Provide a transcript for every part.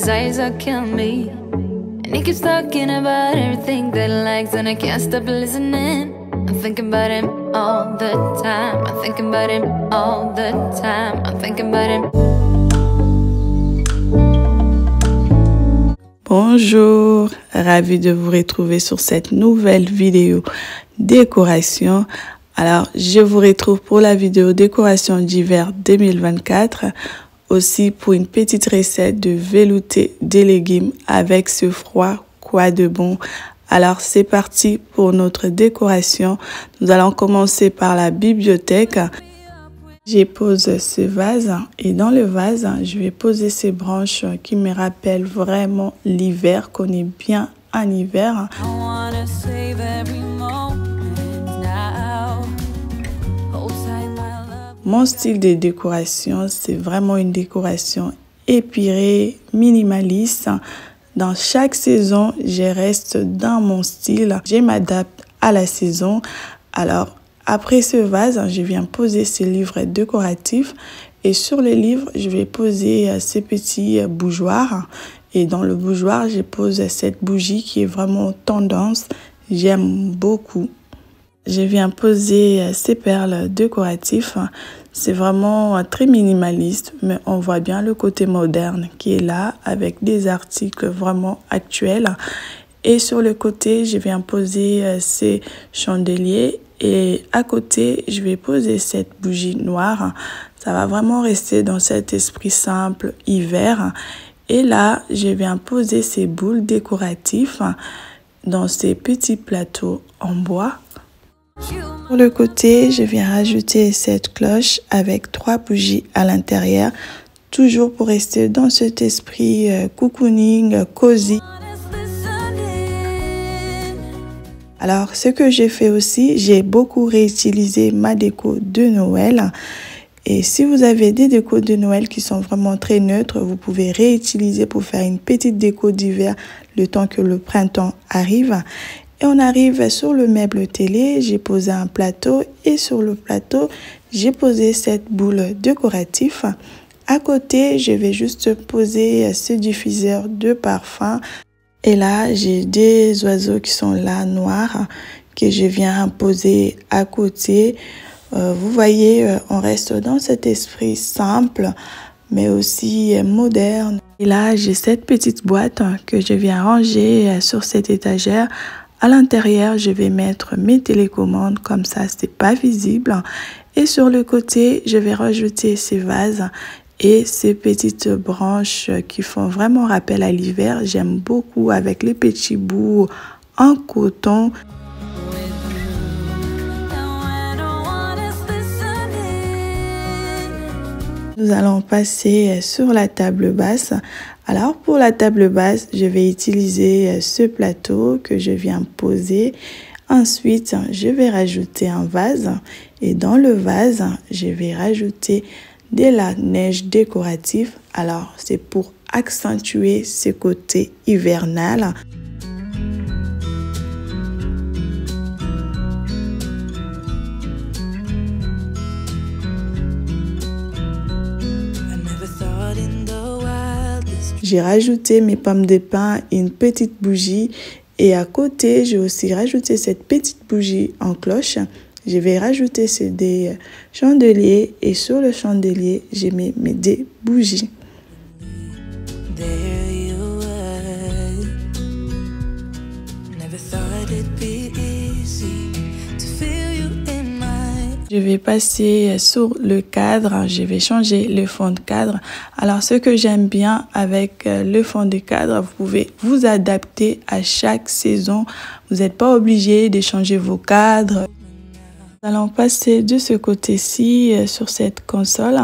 his eyes are killing me. And he keeps talking about everything that he likes, and I can't stop listening. I'm thinking about him all the time. I'm thinking about him all the time. I'm thinking about him. Bonjour, ravi de vous retrouver sur cette nouvelle vidéo décoration. Alors, je vous retrouve pour la vidéo décoration d'hiver 2024, aussi pour une petite recette de velouté des légumes avec ce froid, quoi de bon. Alors, c'est parti pour notre décoration. Nous allons commencer par la bibliothèque. Je pose ce vase et dans le vase, je vais poser ces branches qui me rappellent vraiment l'hiver, qu'on est bien en hiver. Mon style de décoration, c'est vraiment une décoration épurée, minimaliste. Dans chaque saison, je reste dans mon style. Je m'adapte à la saison. Alors, après ce vase, je viens poser ces livres décoratifs. Et sur le livre, je vais poser ces petits bougeoirs. Et dans le bougeoir, je pose cette bougie qui est vraiment tendance. J'aime beaucoup. Je viens poser ces perles décoratives. C'est vraiment très minimaliste, mais on voit bien le côté moderne qui est là avec des articles vraiment actuels. Et sur le côté, je viens poser ces chandeliers. Et à côté, je vais poser cette bougie noire. Ça va vraiment rester dans cet esprit simple hiver. Et là, je viens poser ces boules décoratives dans ces petits plateaux en bois. Sur le côté, je viens rajouter cette cloche avec 3 bougies à l'intérieur, toujours pour rester dans cet esprit cocooning, cosy. Alors, ce que j'ai fait aussi, j'ai beaucoup réutilisé ma déco de Noël. Et si vous avez des décos de Noël qui sont vraiment très neutres, vous pouvez réutiliser pour faire une petite déco d'hiver le temps que le printemps arrive. Et on arrive sur le meuble télé, j'ai posé un plateau et sur le plateau, j'ai posé cette boule décorative. À côté, je vais juste poser ce diffuseur de parfum. Et là, j'ai des oiseaux qui sont là, noirs, que je viens poser à côté. Vous voyez, on reste dans cet esprit simple, mais aussi moderne. Et là, j'ai cette petite boîte que je viens ranger sur cette étagère. À l'intérieur, je vais mettre mes télécommandes, comme ça, c'est pas visible. Et sur le côté, je vais rajouter ces vases et ces petites branches qui font vraiment rappel à l'hiver. J'aime beaucoup avec les petits bouts en coton. Nous allons passer sur la table basse. Alors pour la table basse, je vais utiliser ce plateau que je viens poser. Ensuite, je vais rajouter un vase et dans le vase, je vais rajouter de la neige décorative. Alors c'est pour accentuer ce côté hivernal. J'ai rajouté mes pommes de pin et une petite bougie. Et à côté, j'ai aussi rajouté cette petite bougie en cloche. Je vais rajouter des chandeliers. Et sur le chandelier, j'ai mis mes 2 bougies. Je vais passer sur le cadre, je vais changer le fond de cadre. Alors, ce que j'aime bien avec le fond de cadre, vous pouvez vous adapter à chaque saison. Vous n'êtes pas obligé de changer vos cadres. Nous allons passer de ce côté-ci sur cette console.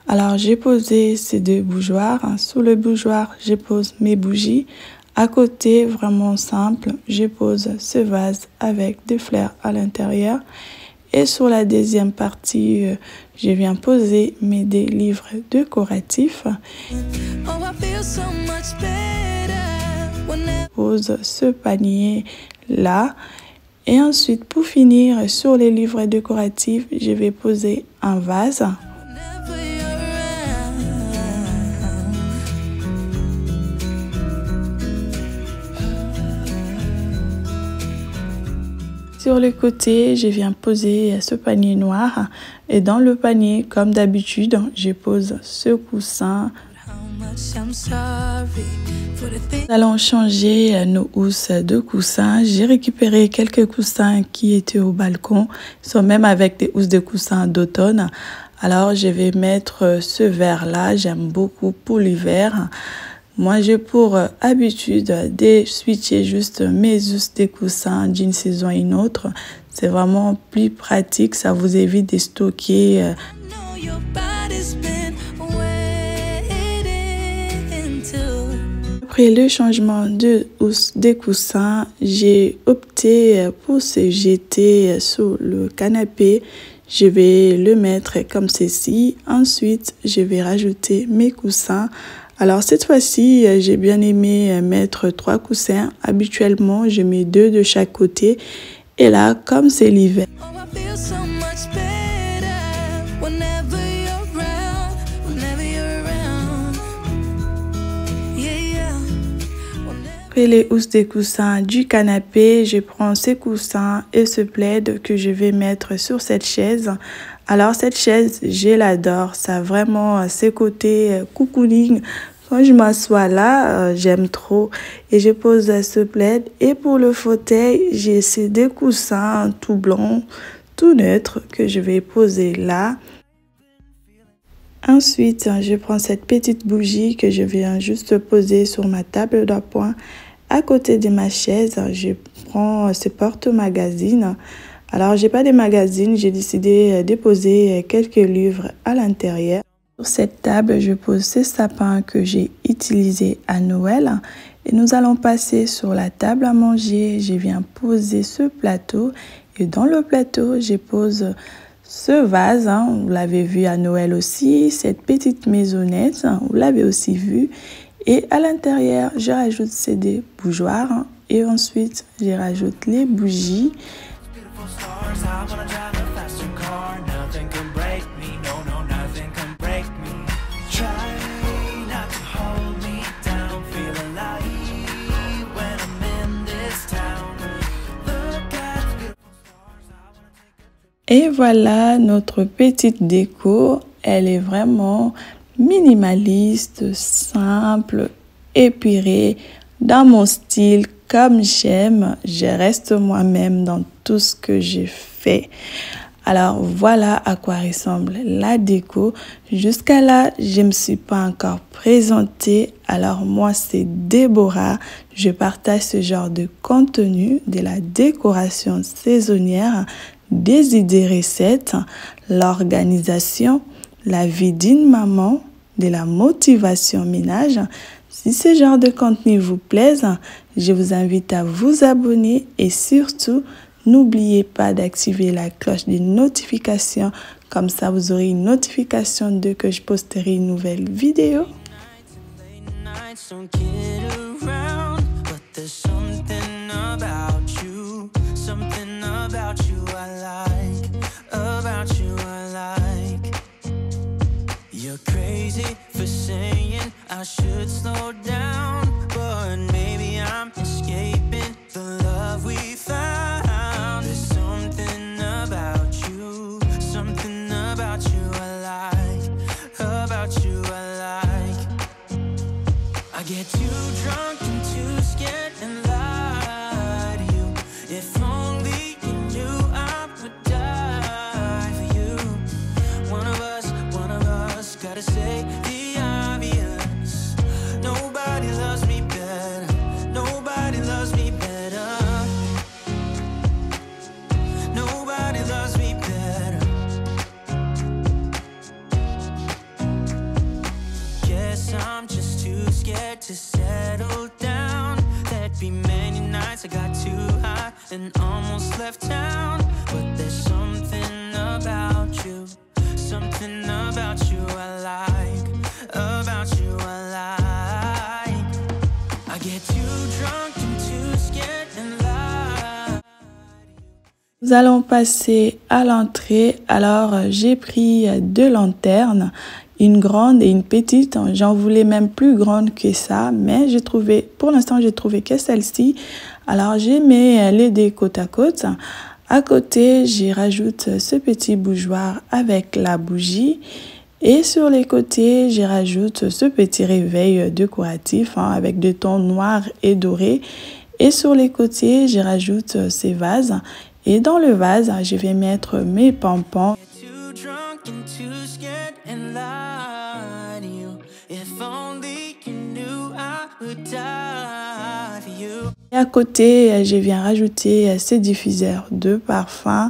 Alors, j'ai posé ces 2 bougeoirs. Sous le bougeoir, je pose mes bougies. À côté, vraiment simple, je pose ce vase avec des fleurs à l'intérieur. Et sur la deuxième partie, je viens poser mes 2 livres décoratifs. Pose ce panier là. Et ensuite, pour finir, sur les livres décoratifs, je vais poser un vase. Sur le côté, je viens poser ce panier noir et dans le panier, comme d'habitude, je pose ce coussin. Nous allons changer nos housses de coussins. J'ai récupéré quelques coussins qui étaient au balcon. Ils sont même avec des housses de coussins d'automne. Alors, je vais mettre ce vert-là. J'aime beaucoup pour l'hiver. Moi, j'ai pour habitude de switcher juste mes housses de coussins d'une saison à une autre. C'est vraiment plus pratique. Ça vous évite de stocker. Après le changement de housse des coussins, j'ai opté pour se jeter sur le canapé. Je vais le mettre comme ceci. Ensuite, je vais rajouter mes coussins. Alors cette fois-ci, j'ai bien aimé mettre 3 coussins. Habituellement, je mets 2 de chaque côté. Et là, comme c'est l'hiver, après les housses des coussins du canapé, je prends ces coussins et ce plaid que je vais mettre sur cette chaise. Alors cette chaise, je l'adore, ça a vraiment ses côtés cocooning. Quand je m'assois là, j'aime trop et je pose ce plaid. Et pour le fauteuil, j'ai ces deux coussins tout blancs, tout neutres que je vais poser là. Ensuite, je prends cette petite bougie que je viens juste poser sur ma table d'appoint. À côté de ma chaise, je prends ce porte-magazine. Alors, j'ai pas de magazine, j'ai décidé de poser quelques livres à l'intérieur. Sur cette table, je pose ce sapin que j'ai utilisé à Noël. Et nous allons passer sur la table à manger. Je viens poser ce plateau. Et dans le plateau, je pose ce vase. Vous l'avez vu à Noël aussi. Cette petite maisonnette, vous l'avez aussi vu. Et à l'intérieur, je rajoute ces deux bougeoirs. Et ensuite, je rajoute les bougies. Et voilà notre petite déco. Elle est vraiment minimaliste, simple, épurée, dans mon style, comme j'aime. Je reste moi-même dans tout ce que j'ai fait. Alors voilà à quoi ressemble la déco. Jusqu'à là, je ne me suis pas encore présentée. Alors moi, c'est Déborah. Je partage ce genre de contenu, de la décoration saisonnière, des idées recettes, l'organisation, la vie d'une maman, de la motivation ménage. Si ce genre de contenu vous plaise, je vous invite à vous abonner et surtout, n'oubliez pas d'activer la cloche de notification. Comme ça, vous aurez une notification dès que je posterai une nouvelle vidéo. I should slow down, but maybe I'm escaping the love we found. There's something about you I like, about you I like. I get too drunk and too scared and lie to you. If only you knew I would die for you. One of us gotta say the obvious. Nobody loves me better. Nobody loves me better. Nobody loves me better. Guess I'm just too scared to settle down. There'd be many nights I got too high and almost left town. But there's something about you. Something about you I like. About you I like. I get too drunk and too scared and lie. Nous allons passer à l'entrée. Alors j'ai pris 2 lanternes, une grande et une petite. J'en voulais même plus grande que ça, mais j'ai trouvé, pour l'instant j'ai trouvé que celle-ci. Alors j'ai mis les deux côte à côte. À côté, j'y rajoute ce petit bougeoir avec la bougie. Et sur les côtés, j'y rajoute ce petit réveil décoratif avec des tons noirs et dorés. Et sur les côtés, j'y rajoute ces vases. Et dans le vase, je vais mettre mes pompons. Et à côté, je viens rajouter ces diffuseurs de parfum.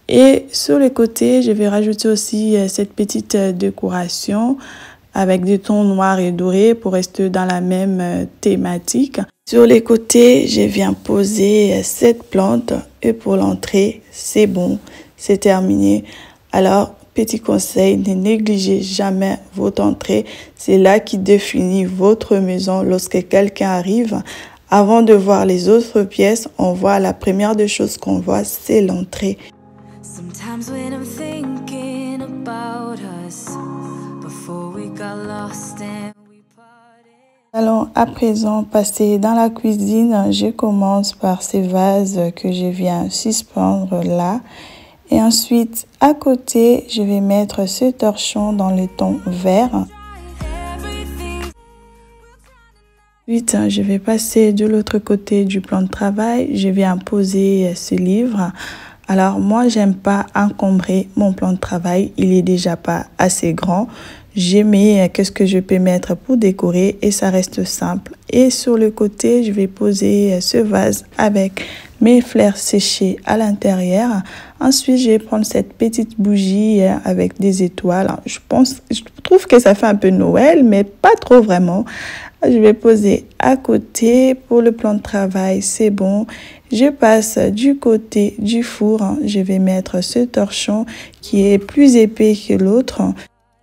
Et sur les côtés, je vais rajouter aussi cette petite décoration avec des tons noirs et dorés pour rester dans la même thématique. Sur les côtés, je viens poser cette plante et pour l'entrée, c'est bon, c'est terminé. Alors, petit conseil, ne négligez jamais votre entrée. C'est là qui définit votre maison. Lorsque quelqu'un arrive, avant de voir les autres pièces, on voit la première des choses qu'on voit, c'est l'entrée. Sometimes when I'm thinking about us, before we got lost and we parted. Allons à présent passer dans la cuisine. Je commence par ces vases que je viens suspendre là. Et ensuite, à côté, je vais mettre ce torchon dans le ton vert. Ensuite, je vais passer de l'autre côté du plan de travail. Je viens poser ce livre. Alors, moi, j'aime pas encombrer mon plan de travail. Il est déjà pas assez grand. J'ai mis qu'est-ce que je peux mettre pour décorer et ça reste simple. Et sur le côté, je vais poser ce vase avec mes fleurs séchées à l'intérieur. Ensuite, je vais prendre cette petite bougie avec des étoiles. Je trouve que ça fait un peu Noël, mais pas trop vraiment. Je vais poser à côté. Pour le plan de travail, c'est bon. Je passe du côté du four. Je vais mettre ce torchon qui est plus épais que l'autre.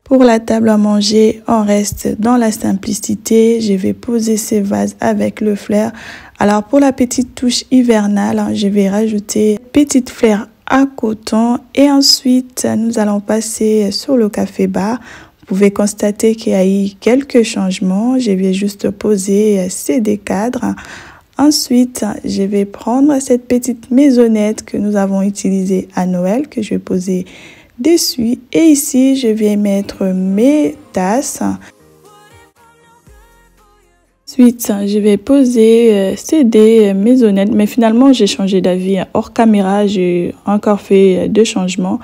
Pour la table à manger, on reste dans la simplicité. Je vais poser ces vases avec le flair. Alors pour la petite touche hivernale, je vais rajouter une petite fleur à coton. Et ensuite, nous allons passer sur le café-bar. Vous pouvez constater qu'il y a eu quelques changements. Je vais juste poser ces décadres. Ensuite, je vais prendre cette petite maisonnette que nous avons utilisée à Noël, que je vais poser dessus. Et ici, je vais mettre mes tasses. Ensuite, je vais poser ces dés maisonnettes. Mais finalement, j'ai changé d'avis. Hors caméra, j'ai encore fait 2 changements.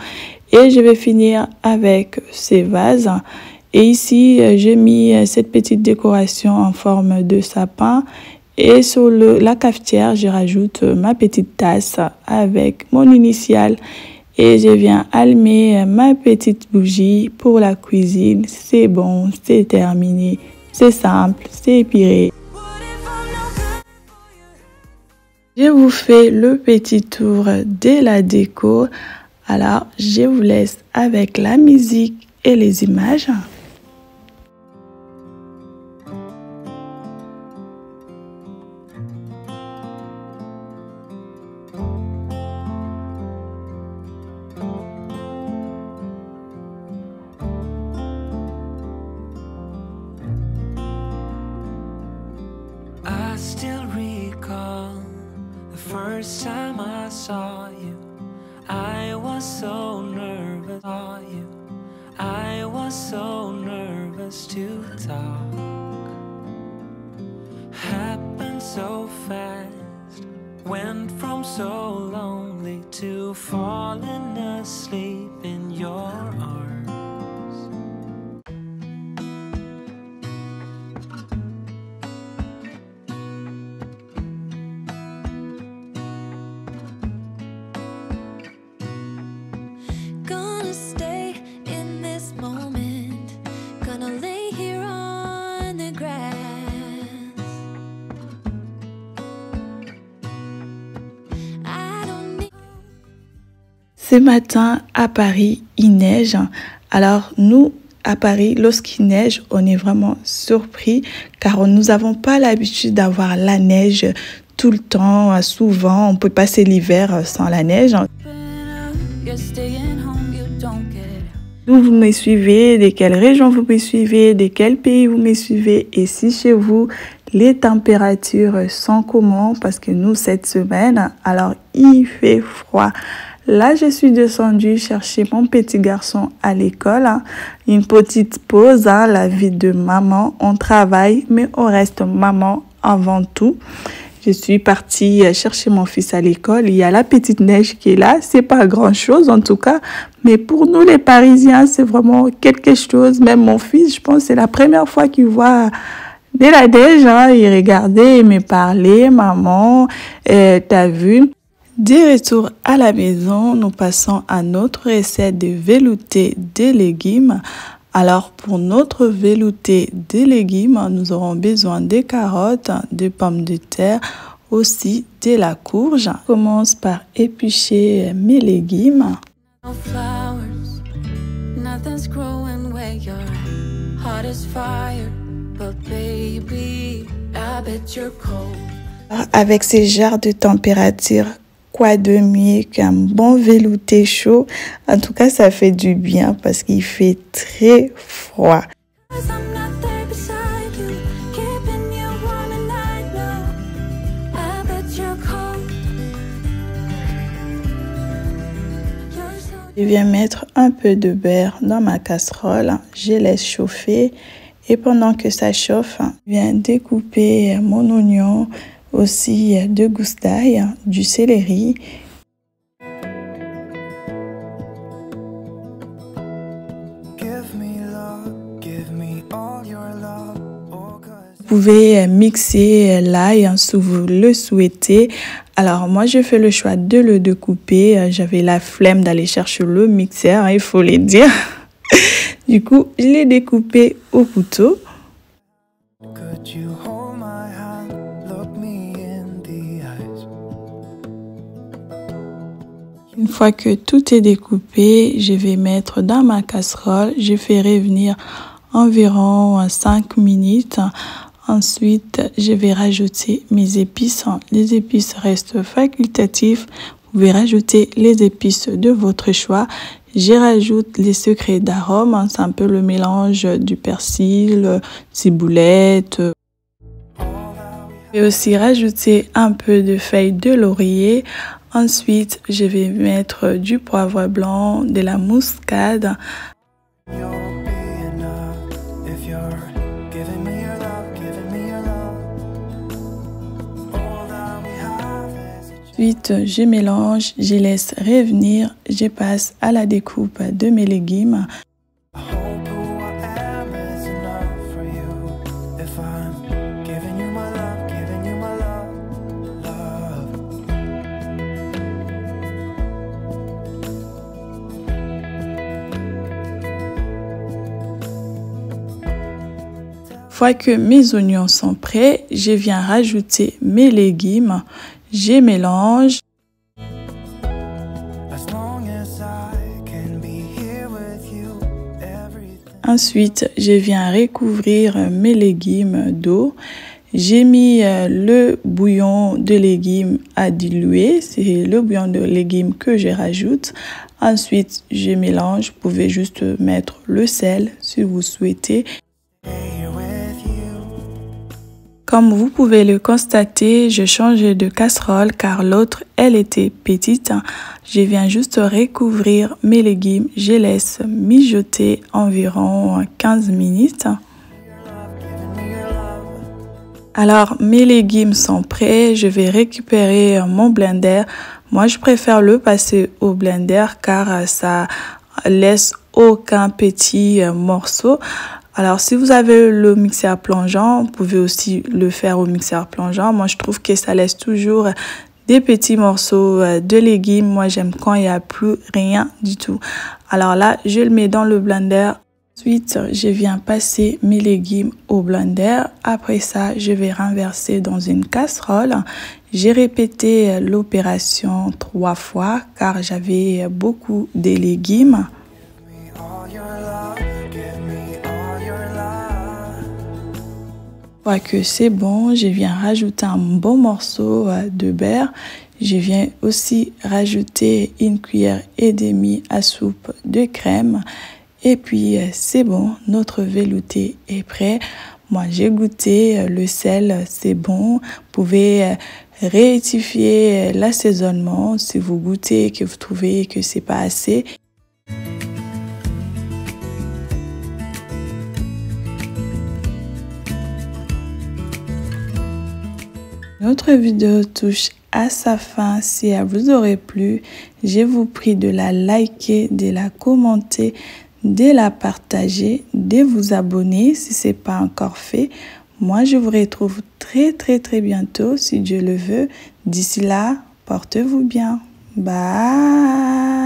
Et je vais finir avec ces vases. Et ici, j'ai mis cette petite décoration en forme de sapin. Et sur la cafetière, je rajoute ma petite tasse avec mon initiale. Et je viens allumer ma petite bougie pour la cuisine. C'est bon, c'est terminé. C'est simple, c'est épuré. Je vous fais le petit tour de la déco. Alors, je vous laisse avec la musique et les images. I still recall the first time I saw you. I was so nervous, I was so nervous to talk. Happened so fast, went from so lonely to falling asleep in your arms. Ce matin, à Paris, il neige. Alors, nous, à Paris, lorsqu'il neige, on est vraiment surpris car nous n'avons pas l'habitude d'avoir la neige tout le temps. Souvent, on peut passer l'hiver sans la neige. D'où vous me suivez, de quelle région vous me suivez, de quel pays vous me suivez et si chez vous, Les températures sont comment? Parce que nous, cette semaine, alors il fait froid. Là, je suis descendue chercher mon petit garçon à l'école. Une petite pause, la vie de maman. On travaille, mais on reste maman avant tout. Je suis partie chercher mon fils à l'école. Il y a la petite neige qui est là. C'est pas grand-chose en tout cas. Mais pour nous, les Parisiens, c'est vraiment quelque chose. Même mon fils, je pense, c'est la première fois qu'il voit de la neige. Il regardait, il me parlait. Maman, t'as vu? De retour à la maison, nous passons à notre recette de velouté de légumes. Alors, pour notre velouté de légumes, nous aurons besoin de carottes, de pommes de terre, aussi de la courge. Je commence par éplucher mes légumes. Avec ces genres de température, quoi de mieux qu'un bon velouté chaud? En tout cas, ça fait du bien parce qu'il fait très froid. Je viens mettre un peu de beurre dans ma casserole. Je laisse chauffer et pendant que ça chauffe, je viens découper mon oignon, aussi deux gousses d'ail, du céleri. Vous pouvez mixer l'ail si vous le souhaitez. Alors moi je fais le choix de le découper. J'avais la flemme d'aller chercher le mixeur, il faut le dire. Du coup, je l'ai découpé au couteau. Une fois que tout est découpé, je vais mettre dans ma casserole. Je fais revenir environ 5 minutes. Ensuite, je vais rajouter mes épices. Les épices restent facultatifs. Vous pouvez rajouter les épices de votre choix. Je rajoute les secrets d'arôme. C'est un peu le mélange du persil, ciboulette. Je vais aussi rajouter un peu de feuilles de laurier. Ensuite, je vais mettre du poivre blanc, de la muscade. Ensuite, je mélange, je laisse revenir, je passe à la découpe de mes légumes. Une fois que mes oignons sont prêts, je viens rajouter mes légumes. Je mélange. Ensuite, je viens recouvrir mes légumes d'eau. J'ai mis le bouillon de légumes à diluer. C'est le bouillon de légumes que je rajoute. Ensuite, je mélange. Vous pouvez juste mettre le sel si vous souhaitez. Comme vous pouvez le constater, je change de casserole car l'autre, elle était petite. Je viens juste recouvrir mes légumes. Je laisse mijoter environ 15 minutes. Alors, mes légumes sont prêts. Je vais récupérer mon blender. Moi, je préfère le passer au blender car ça laisse aucun petit morceau. Alors, si vous avez le mixeur plongeant, vous pouvez aussi le faire au mixeur plongeant. Moi, je trouve que ça laisse toujours des petits morceaux de légumes. Moi, j'aime quand il n'y a plus rien du tout. Alors là, je le mets dans le blender. Ensuite, je viens passer mes légumes au blender. Après ça, je vais renverser dans une casserole. J'ai répété l'opération 3 fois car j'avais beaucoup de légumes. Une fois que c'est bon, je viens rajouter un bon morceau de beurre. Je viens aussi rajouter une cuillère et demie à soupe de crème. Et puis c'est bon, notre velouté est prêt. Moi, j'ai goûté, le sel, c'est bon. Vous pouvez rectifier l'assaisonnement si vous goûtez et que vous trouvez que c'est pas assez. Notre vidéo touche à sa fin. Si elle vous aurait plu, je vous prie de la liker, de la commenter, de la partager, de vous abonner si ce n'est pas encore fait. Moi, je vous retrouve très bientôt si Dieu le veut. D'ici là, portez-vous bien. Bye!